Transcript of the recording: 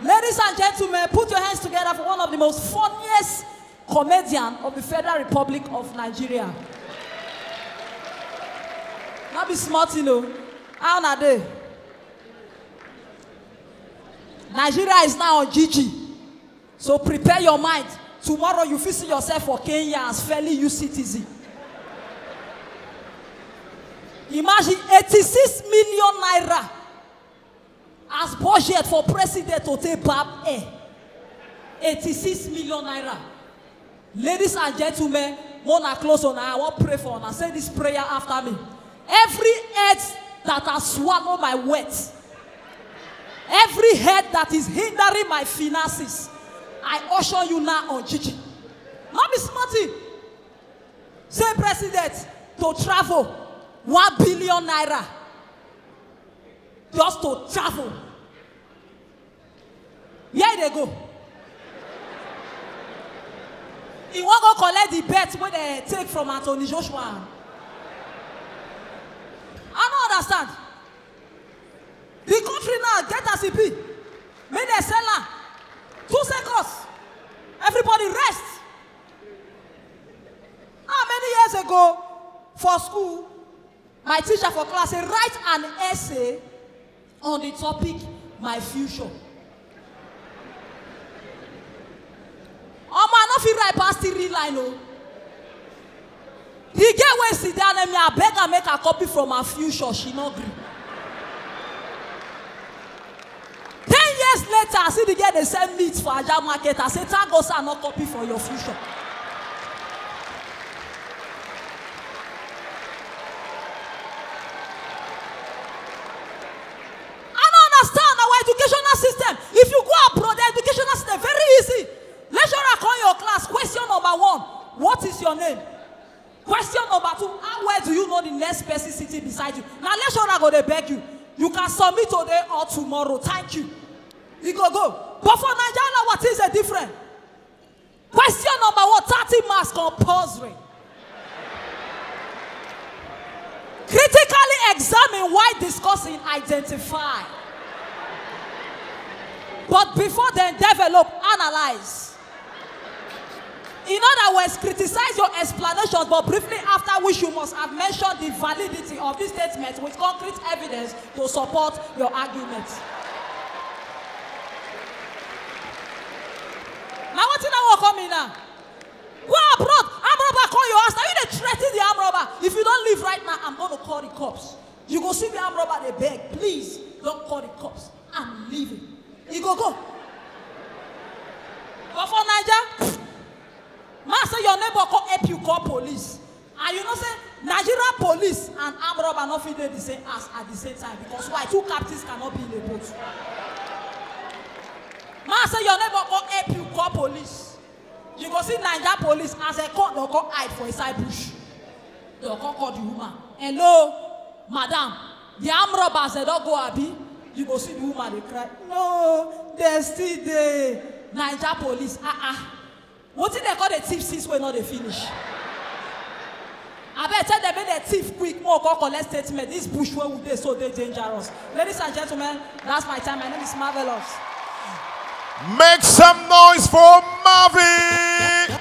Ladies and gentlemen, put your hands together for one of the most funniest comedians of the Federal Republic of Nigeria. Not be smart, you know. How na dey? Nigeria is now on GG. So prepare your mind. Tomorrow you feel see yourself for Kenya as fairly U citizen. Imagine 86 million naira as budget for president to take BAB air. 86 million naira. Ladies and gentlemen, Mona close on. I want to pray for. And say this prayer after me. Every head that has swallowed my words, every head that is hindering my finances, I usher you now on GG. Not be smarty. Say president to travel 1 billion naira just to travel. Where they go? He won't go collect the bet when they take from Anthony Joshua. I don't understand. The country now get as it be. Make they sell her. 2 seconds. Everybody rest. How many years ago for school, my teacher for class said, write an essay on the topic, my future. Oh man, no feel right past the real line, no. He get where sit down and me, I beg her make a copy from her future. She not agree. 10 years later, I see the girl they sell meat for Ajah market. I say, thank God, sir, not copy for your future. I don't understand our educational system. If you go abroad, the educational system very easy. Lecturer call your class. Question number 1: what is your name? Question number 2: how well do you know the next person sitting beside you? Now lecturer go they beg you. You can submit today or tomorrow. Thank you. You go. But for Nigeria, what is the difference? Question number 1: 30 marks compulsory. Critically examine why discussing identify. But before then develop, analyze. In other words, criticize your explanations, but briefly after which you must have mentioned the validity of this statement with concrete evidence to support your argument. Now what thing I will come in now? Go abroad, arm robber call your house. Now you they threaten the arm robber. If you don't leave right now, I'm going to call the cops. You go see the arm robber, they beg, please don't call the cops. I'm leaving. You go. But for Nigeria, man say your neighbor call help you call police. And you know say Nigeria police and armed robber not fit the same as at the same time. Because why? 2 captains cannot be in a boat. Man say your neighbor call help you call police. You go see Nigeria police as a court, they'll call hide for inside bush. They'll call the woman. Hello, madam. The armed robbers they don't go abi. You go see the woman, they cry. No, they're still there. Nigeria police. What did they call the thief since we're not finished? I better tell them make the thief quick, more call collect statement. This bush where would they so they dangerous. Ladies and gentlemen, that's my time. My name is Marvelous. Make some noise for Marvin!